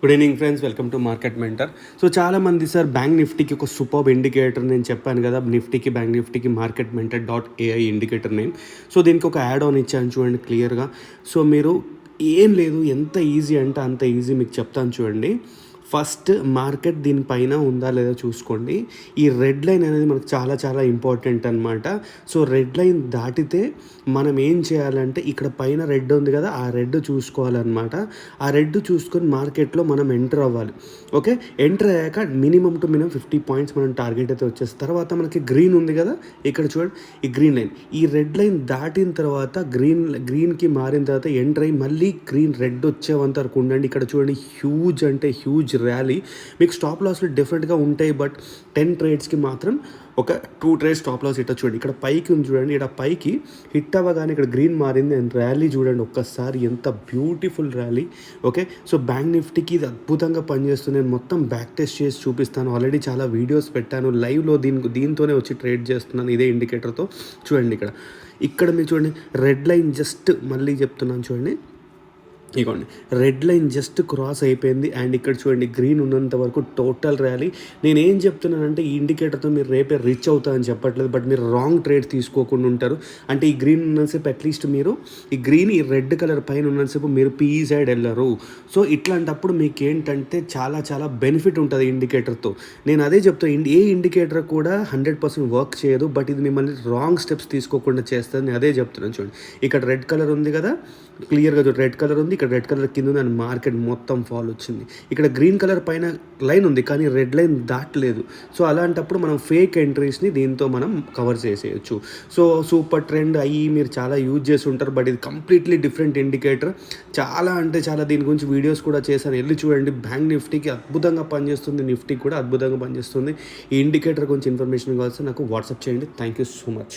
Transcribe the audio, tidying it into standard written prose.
Good evening friends, welcome to market mentor. So చాలామంది sir bank నిఫ్టీకి ఒక superb indicator నేను చెప్పాను కదా, నిఫ్టీకి బ్యాంక్ నిఫ్టీకి market mentor dot AI indicator name. So దీనికి ఒక యాడ్ ఆన్ ఇచ్చాను చూడండి క్లియర్గా. సో మీరు ఏం లేదు, ఎంత ఈజీ అంటే అంత ఈజీ మీకు చెప్తాను చూడండి. ఫస్ట్ మార్కెట్ దీనిపైన ఉందా లేదా చూసుకోండి. ఈ రెడ్ లైన్ అనేది మనకు చాలా చాలా ఇంపార్టెంట్ అనమాట. సో రెడ్ లైన్ దాటితే మనం ఏం చేయాలంటే ఇక్కడ పైన రెడ్ ఉంది కదా, ఆ రెడ్ చూసుకోవాలన్నమాట. ఆ రెడ్ చూసుకొని మార్కెట్లో మనం ఎంటర్ అవ్వాలి. ఓకే, ఎంటర్ అయ్యాక మినిమం టు మినిమం 50 పాయింట్స్ మనం టార్గెట్ అయితే వచ్చేసిన తర్వాత మనకి గ్రీన్ ఉంది కదా, ఇక్కడ చూడండి ఈ గ్రీన్ లైన్. ఈ రెడ్ లైన్ దాటిన తర్వాత గ్రీన్కి మారిన తర్వాత ఎంటర్ అయ్యి మళ్ళీ గ్రీన్ రెడ్ వచ్చేంత వరకు ఉండండి. ఇక్కడ చూడండి హ్యూజ్ అంటే హ్యూజ్ ర్యాలీ. మీకు స్టాప్ లాస్లు డిఫరెంట్గా ఉంటాయి, బట్ 10 ట్రేడ్స్కి మాత్రం ఒక 2 ట్రేడ్స్ స్టాప్ లాస్ ఇట్లా చూడండి. ఇక్కడ పైకి ఉంది చూడండి, ఇక్కడ పైకి హిట్ అవ్వగానే ఇక్కడ గ్రీన్ మారింది అండ్ ర్యాలీ చూడండి ఒక్కసారి ఎంత beautiful rally. Okay, so bank నిఫ్టీకి ఇది అద్భుతంగా పనిచేస్తుంది. నేను మొత్తం బ్యాక్ టెస్ట్ చేసి చూపిస్తాను. ఆల్రెడీ చాలా వీడియోస్ పెట్టాను లైవ్లో, దీంతోనే వచ్చి ట్రేడ్ చేస్తున్నాను ఇదే ఇండికేటర్తో. చూడండి ఇక్కడ మీరు చూడండి రెడ్ లైన్ జస్ట్ మళ్ళీ చెప్తున్నాను చూడండి, ఇగోండి రెడ్ లైన్ జస్ట్ క్రాస్ అయిపోయింది అండ్ ఇక్కడ చూడండి గ్రీన్ ఉన్నంత వరకు టోటల్ ర్యాలీ. నేను ఏం చెప్తున్నానంటే ఈ ఇండికేటర్తో మీరు రేపే రిచ్ అవుతారని చెప్పట్లేదు, బట్ మీరు రాంగ్ ట్రేడ్ తీసుకోకుండా ఉంటారు. అంటే ఈ గ్రీన్ ఉన్నసేపు అట్లీస్ట్ మీరు ఈ రెడ్ కలర్ పైన ఉన్నసేపు మీరు పీఈ సైడ్ వెళ్ళరు. సో ఇట్లాంటప్పుడు మీకు ఏంటంటే చాలా చాలా బెనిఫిట్ ఉంటుంది ఇండికేటర్తో. నేను అదే చెప్తాను, ఏ ఇండికేటర్ కూడా 100% వర్క్ చేయదు, బట్ ఇది మిమ్మల్ని రాంగ్ స్టెప్స్ తీసుకోకుండా చేస్తుంది. నేను అదే చెప్తున్నాను చూడండి. ఇక్కడ రెడ్ కలర్ ఉంది కదా, క్లియర్గా చూడండి రెడ్ కలర్ ఉంది, ఇక్కడ రెడ్ కలర్ కింద ఉంది అండ్ మార్కెట్ మొత్తం ఫాల్ వచ్చింది. ఇక్కడ గ్రీన్ కలర్ పైన లైన్ ఉంది కానీ రెడ్ లైన్ దాటలేదు. సో అలాంటప్పుడు మనం ఫేక్ ఎంట్రీస్ని దీంతో మనం కవర్ చేసేయచ్చు. సో సూపర్ ట్రెండ్ అయ్యి మీరు చాలా యూజ్ చేసి ఉంటారు, బట్ ఇది కంప్లీట్లీ డిఫరెంట్ ఇండికేటర్. చాలా అంటే చాలా దీని గురించి వీడియోస్ కూడా చేశాను, వెళ్ళి చూడండి. బ్యాంక్ నిఫ్టీకి అద్భుతంగా పనిచేస్తుంది, నిఫ్టీ కూడా అద్భుతంగా పనిచేస్తుంది. ఈ ఇండికేటర్ గురించి ఇన్ఫర్మేషన్ కావాల్సి నాకు వాట్సాప్ చేయండి. Thank you so much.